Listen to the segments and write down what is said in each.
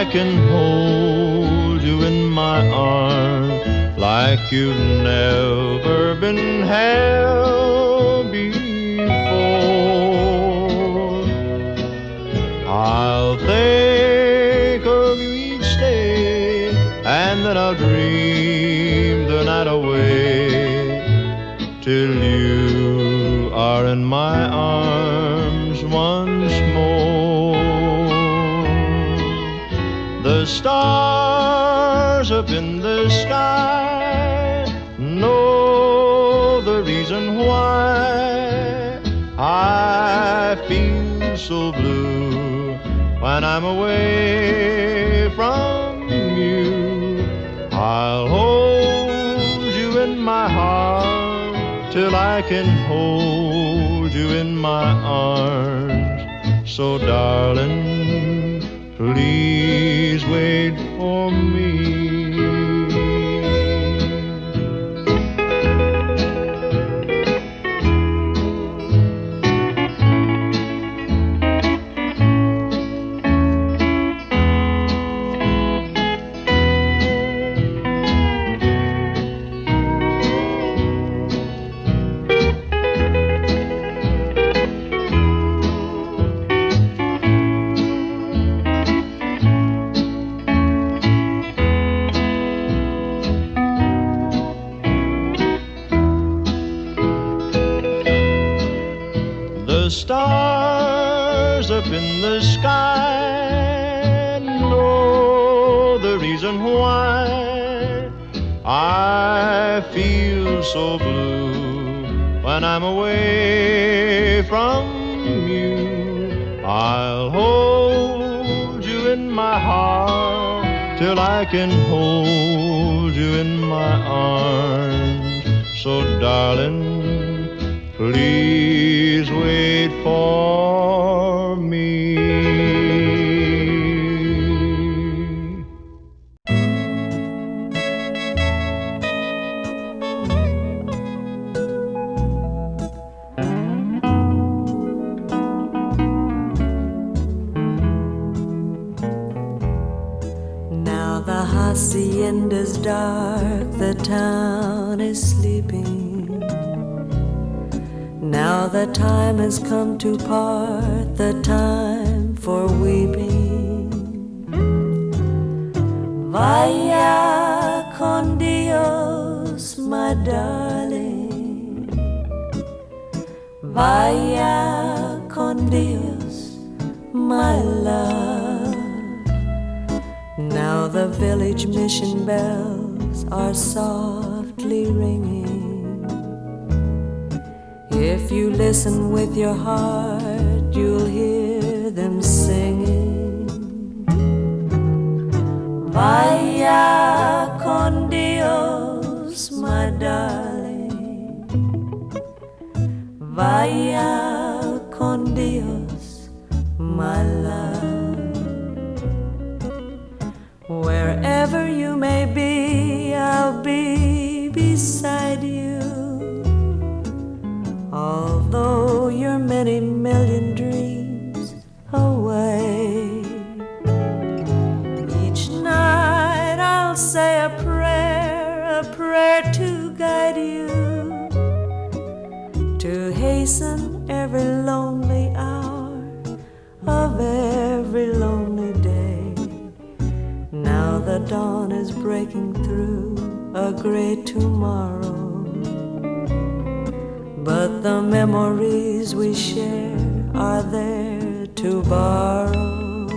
I can hold you in my arms like you've never been held before. I'll think of you each day, and then I'll dream the night away till you are in my arms once more. The stars up in the sky know the reason why I feel so blue when I'm away from you. I'll hold you in my heart till I can hold you in my arms. So darling, please wait for me. The stars up in the sky know the reason why I feel so blue when I'm away from you. I'll hold you in my heart till I can hold you in my arms. So darling, please wait for me. Now the hacienda's dark, the town is sleeping. Now the time has come to part, the time for weeping. Vaya con Dios, my darling. Vaya con Dios, my love. Now the village mission bells are softly ringing. If you listen with your heart, you'll hear them singing. Vaya con Dios, my darling. Vaya con Dios, my love. Wherever you may be, I'll be beside you. Although you're many million dreams away, each night I'll say a prayer to guide you, to hasten every lonely hour of every lonely day. Now the dawn is breaking through a great tomorrow, but the memories we share are there to borrow.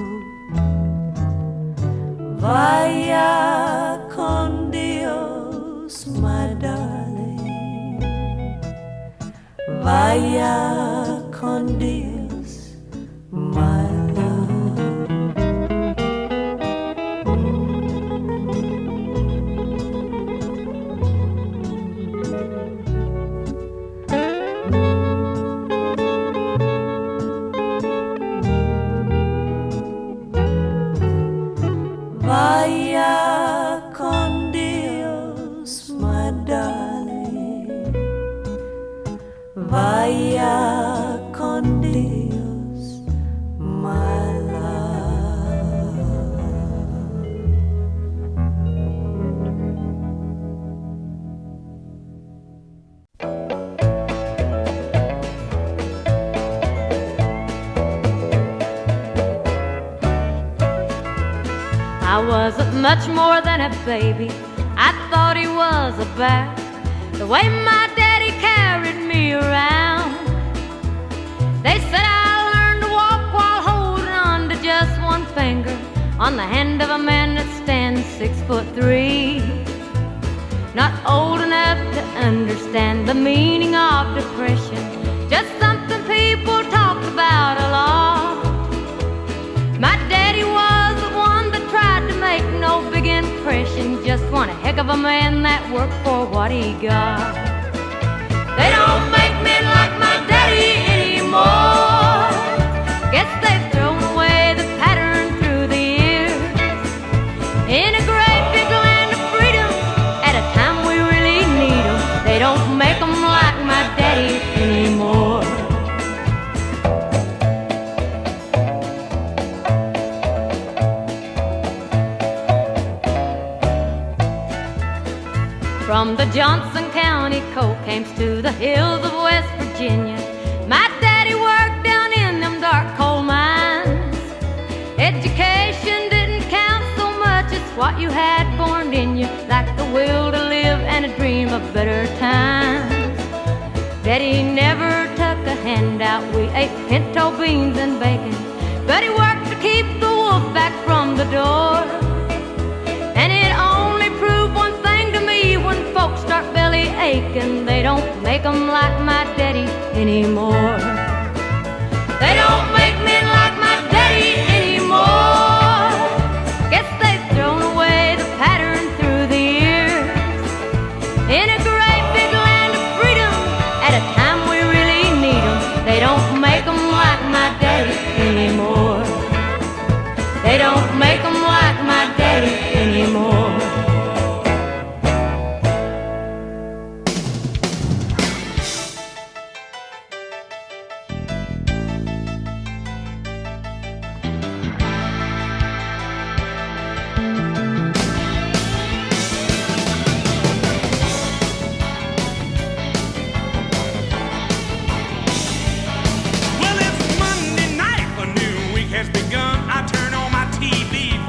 Vaya con Dios, my darling. Vaya con Dios, my love. Vaya con Dios, my darling. Vaya con Dios, my love. wasn't much more than a baby. I thought he was a bear, the way my daddy carried me around. They said I learned to walk while holding on to just one finger on the hand of a man that stands 6'3". Not old enough to understand the meaning of depression, just something people talked about a lot. My daddy was the one that tried to make no big impression, just one heck of a man that worked for what he got. They don't make men like my daddy anymore. Guess they've thrown away the pattern through the years. In a great big land of freedom, at a time we really need them, they don't make them like my daddy anymore. From the Johnson County coal camps to the hills of West Virginia, my daddy worked down in them dark coal mines. Education didn't count so much as what you had born in you, like the will to live and a dream of better times. Daddy never took a handout, we ate pinto beans and bacon, but he worked to keep the wolf back from the door. And it only proved one thing to me: when folks start belly aching, they don't make them like my daddy anymore. They don't make men like my daddy anymore. Guess they've thrown away the pattern through the years. In a great big land of freedom, at a time we really need them, they don't make them like my daddy anymore. They don't make them like my daddy anymore.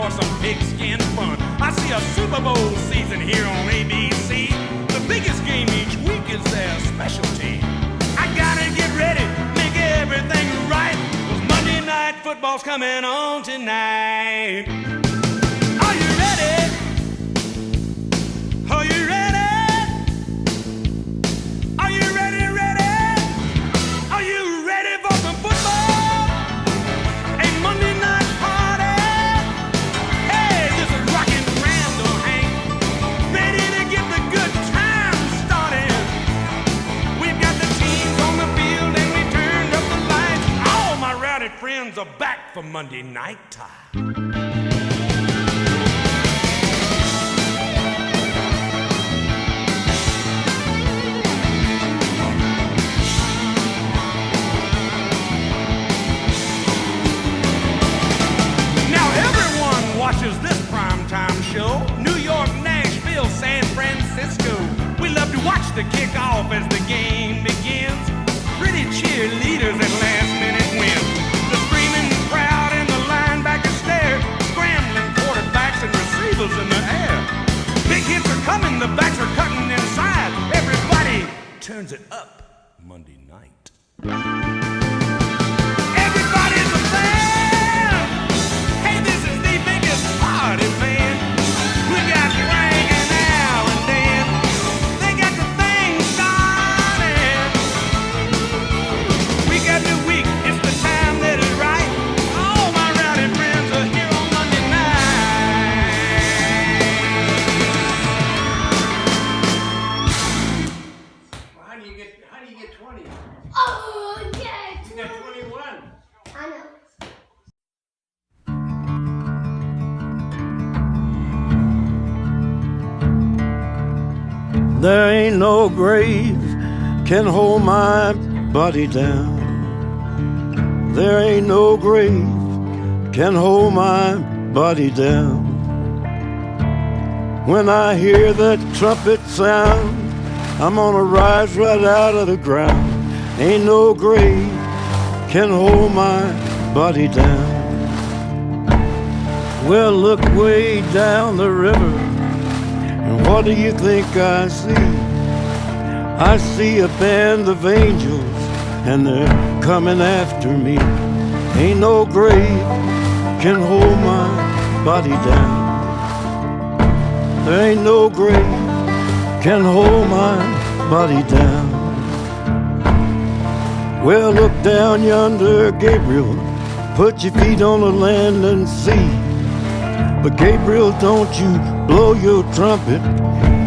Some pigskin fun. I see a Super Bowl season here on ABC. The biggest game each week is their specialty. I gotta get ready, make everything right, 'cause Monday Night Football's coming on tonight. Are you ready? Are you ready? Are you ready, ready? Are you ready for some football? A Monday night friends are back for Monday night time. Now everyone watches this primetime show. New York, Nashville, San Francisco. We love to watch the kickoff as the game begins. Pretty cheerleaders and last minute wins. Crowd in the linebacker stare, scrambling quarterbacks and receivers in the air. Big hits are coming, the backs are cutting inside. Everybody turns it up Monday night. Everybody's a fan. Hey, this is the biggest party, man. We got Frank and Al and Dan. They got the thing started. We got the week, it's the time that is right. How do you get 20? Oh, yeah. You got 21. I know. There ain't no grave can hold my body down. There ain't no grave can hold my body down. When I hear that trumpet sound, I'm gonna rise right out of the ground. Ain't no grave can hold my body down. Well, look way down the river, and what do you think I see? I see a band of angels, and they're coming after me. Ain't no grave can hold my body down. There ain't no grave can hold my body down. Well, look down yonder, Gabriel, put your feet on the land and see. But Gabriel, don't you blow your trumpet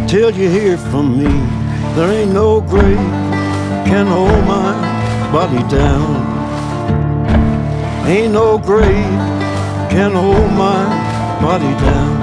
till you hear from me. There ain't no grave can hold my body down. Ain't no grave can hold my body down.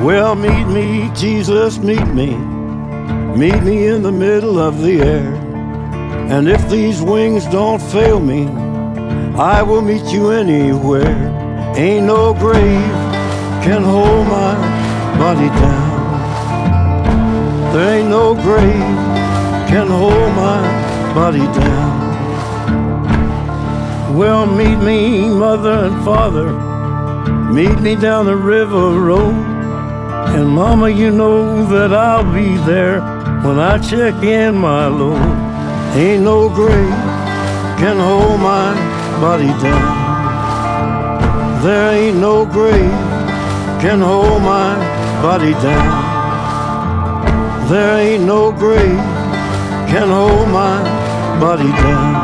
Well, meet me, Jesus, meet me. Meet me in the middle of the air. And if these wings don't fail me, I will meet you anywhere. Ain't no grave can hold my body down. There ain't no grave can hold my body down. Well, meet me, mother and father. Meet me down the river road. And mama, you know that I'll be there when I check in my load. Ain't no grave can hold my body down. There ain't no grave can hold my body down. There ain't no grave can hold my body down.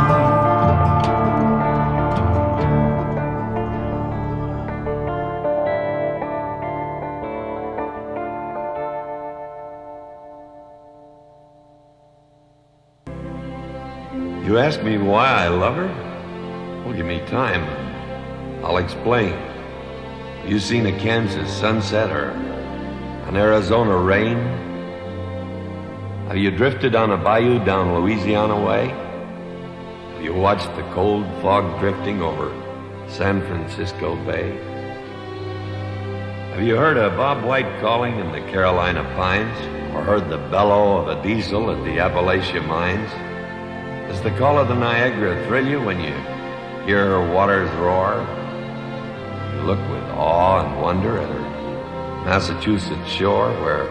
You ask me why I love her? Well, give me time. I'll explain. Have you seen a Kansas sunset or an Arizona rain? Have you drifted on a bayou down Louisiana way? Have you watched the cold fog drifting over San Francisco Bay? Have you heard a Bob White calling in the Carolina pines, or heard the bellow of a diesel at the Appalachia mines? Does the call of the Niagara thrill you when you hear her waters roar? You look with awe and wonder at her Massachusetts shore, where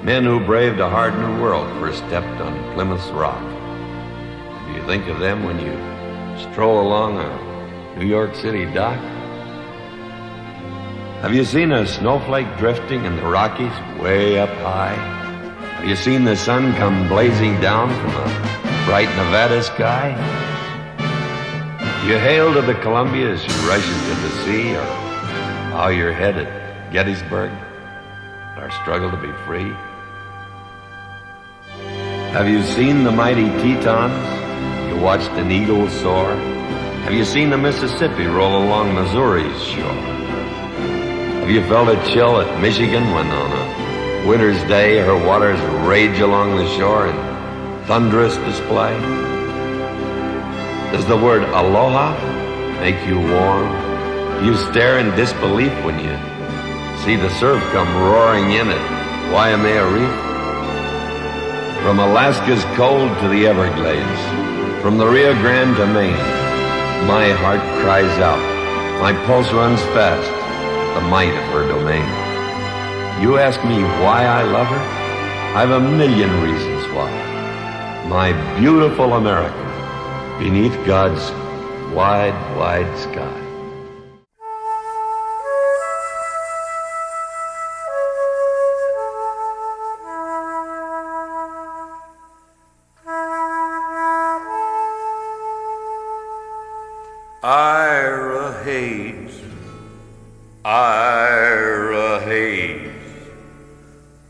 men who braved a hard new world first stepped on Plymouth's rock. Do you think of them when you stroll along a New York City dock? Have you seen a snowflake drifting in the Rockies way up high? Have you seen the sun come blazing down from a bright Nevada sky? You hail to the Columbia as you rush into the sea, or bow your head at Gettysburg, our struggle to be free? Have you seen the mighty Tetons? You watched an eagle soar? Have you seen the Mississippi roll along Missouri's shore? Have you felt a chill at Michigan when on a winter's day her waters rage along the shore in thunderous display? Does the word aloha make you warm? Do you stare in disbelief when you see the surf come roaring in at Waimea Reef? From Alaska's cold to the Everglades, from the Rio Grande to Maine, my heart cries out, my pulse runs fast at the might of her domain. You ask me why I love her? I've a million reasons why. My beautiful America, beneath God's wide, wide sky. Ira Hayes, Ira Hayes,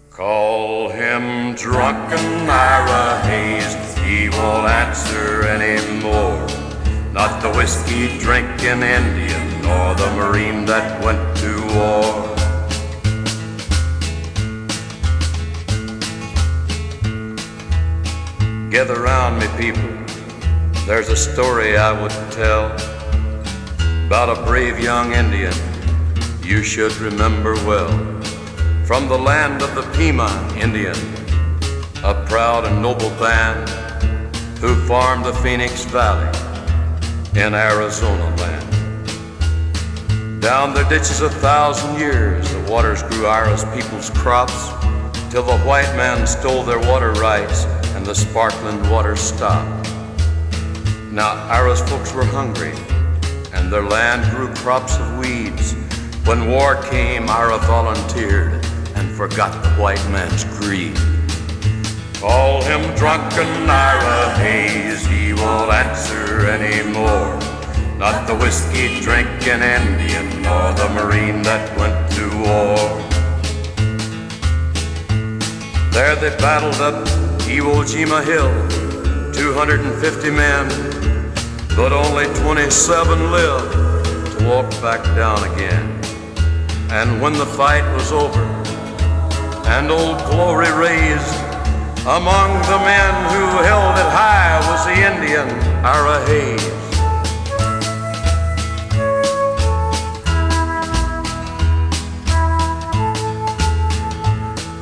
call him drunken Ira Hayes, he won't answer anymore. Not the whiskey drinking Indian, nor the Marine that went to war. people, there's a story I would tell about a brave young Indian you should remember well. From the land of the Pima Indian, a proud and noble band who farmed the Phoenix Valley in Arizona land. Down their ditches 1,000 years, the waters grew Ira's people's crops, till the white man stole their water rights and the sparkling water stopped. Now Ira's folks were hungry, and their land grew crops of weeds. When war came, Ira volunteered and forgot the white man's greed. Call him drunken Ira Hayes, he won't answer anymore. Not the whiskey-drinking Indian, nor the Marine that went to war. There they battled up Iwo Jima Hill, 250 men, but only 27 lived to walk back down again. And when the fight was over, and Old Glory raised, among the men who held it high was the Indian Ira Hayes.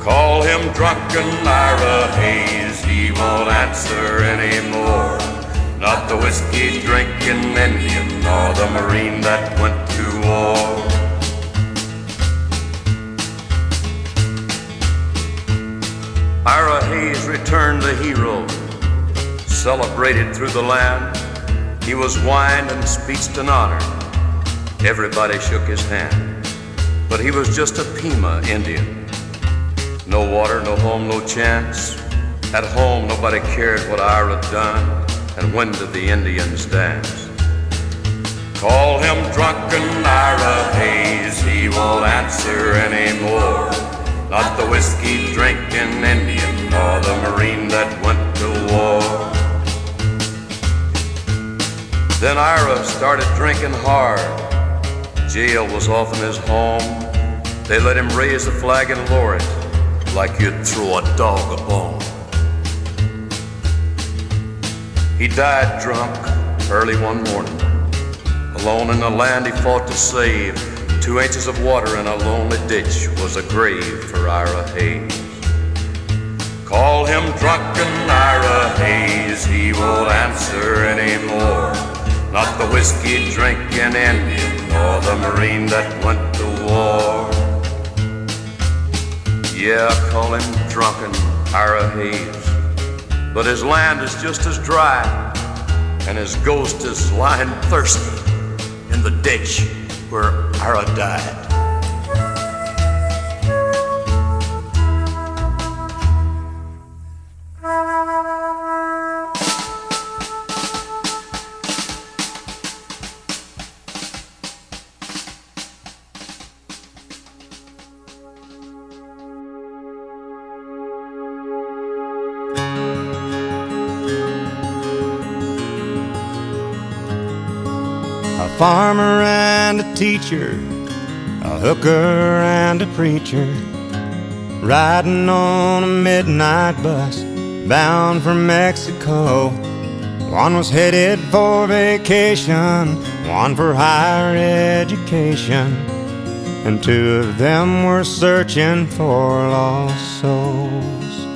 Call him drunken Ira Hayes, he won't answer anymore. Not the whiskey-drinking Indian, nor the Marine that went to war. Ira Hayes returned the hero, celebrated through the land. He was wined and speeched and honored. Everybody shook his hand, but he was just a Pima Indian. No water, no home, no chance. At home, nobody cared what Ira done, and when did the Indians dance? Call him drunken Ira Hayes, he won't answer anymore. Not the whiskey-drinking Indian, nor the Marine that went to war. Then Ira started drinking hard. Jail was often his home. They let him raise the flag and lower it, like you'd throw a dog a bone. He died drunk early one morning. Alone in the land he fought to save, 2 inches of water in a lonely ditch was a grave for Ira Hayes. Call him drunken Ira Hayes, he won't answer anymore. Not the whiskey-drinking Indian, nor the Marine that went to war. Yeah, call him drunken Ira Hayes, but his land is just as dry, and his ghost is lying thirsty in the ditch where Ira died. A farmer and a teacher, a hooker and a preacher, riding on a midnight bus bound for Mexico. One was headed for vacation, one for higher education, and 2 of them were searching for lost souls.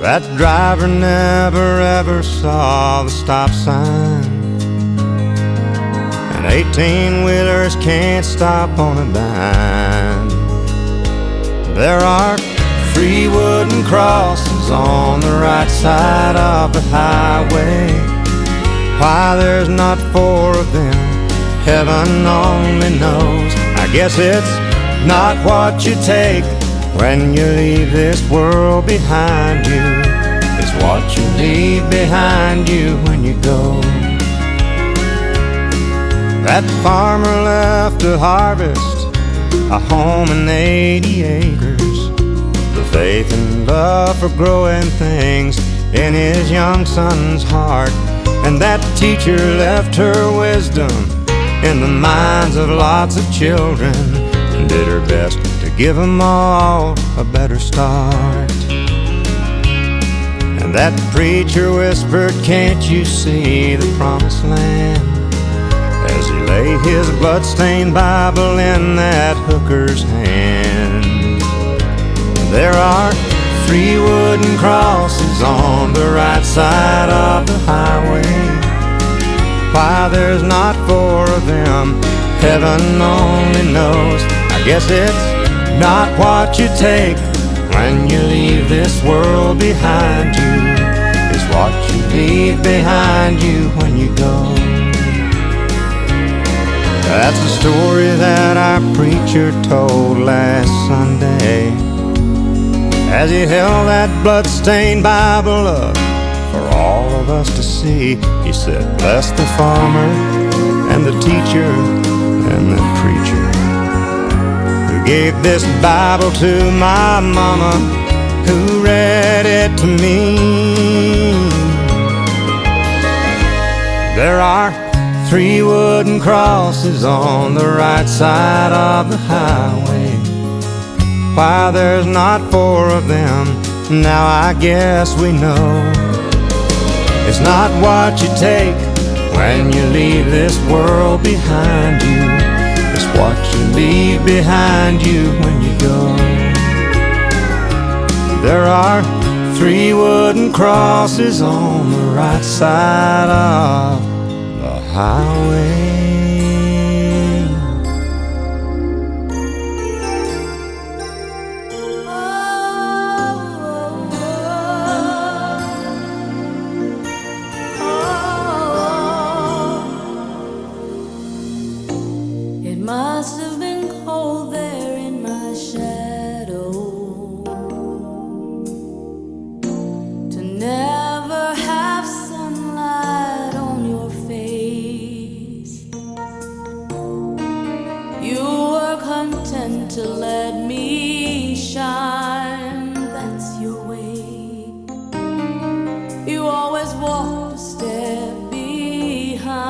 That driver never ever saw the stop sign, and 18-wheelers can't stop on a dime. There are 3 wooden crosses on the right side of the highway. Why there's not 4 of them, heaven only knows. I guess it's not what you take when you leave this world behind you, it's what you leave behind you when you go. That farmer left to harvest a home and 80 acres, the faith and love for growing things in his young son's heart. And that teacher left her wisdom in the minds of lots of children, and did her best to give them all a better start. And That preacher whispered, "Can't you see the promised land?" As he lay his bloodstained Bible in that hooker's hand. There are 3 wooden crosses on the right side of the highway. Why there's not 4 of them, heaven only knows. I guess it's not what you take when you leave this world behind you. It's what you leave behind you when you go. That's the story that our preacher told last Sunday as he held that blood-stained Bible up for all of us to see. He said, "Bless the farmer and the teacher and the preacher who gave this Bible to my mama, who read it to me." There are 3 wooden crosses on the right side of the highway. Why there's not 4 of them, now I guess we know. It's not what you take when you leave this world behind you. It's what you leave behind you when you go. There are 3 wooden crosses on the right side of the highway. It must have been cold there in my shadow to never have sunlight on your face. You were content to let me shine, that's your way. You always walked a step behind.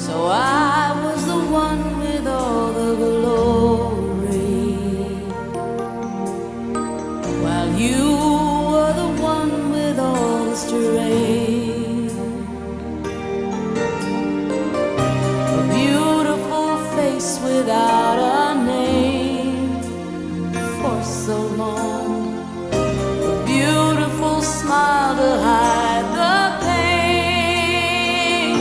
So I was the one with all the glory, while you were the one with all the strength. A beautiful face without a name for so long. A beautiful smile to hide the pain.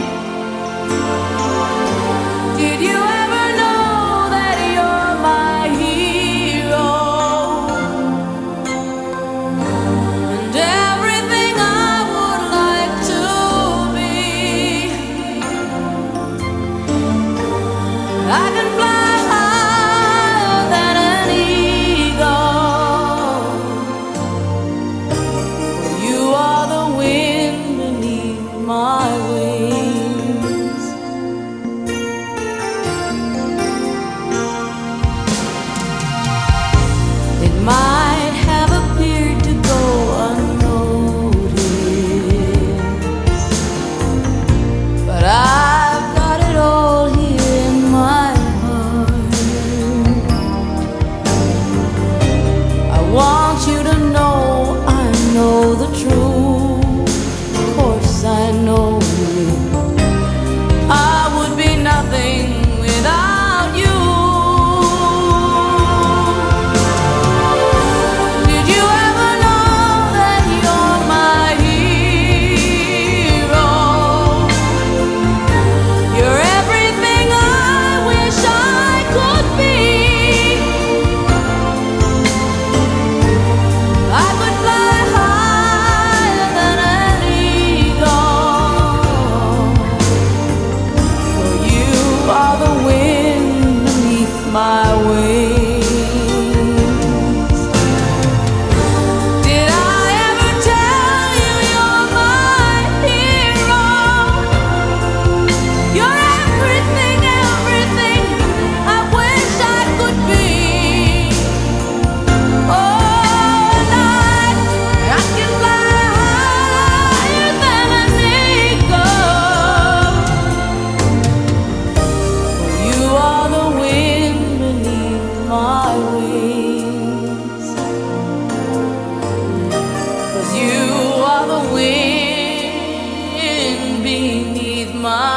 Did you ever know that you're my hero? And everything I would like to be. I can fly higher than an eagle. You are the wind beneath my wings. It might have appeared to go unnoticed, but I've got it all here in my heart. I want you to know I know the truth. Of course I know it. beneath my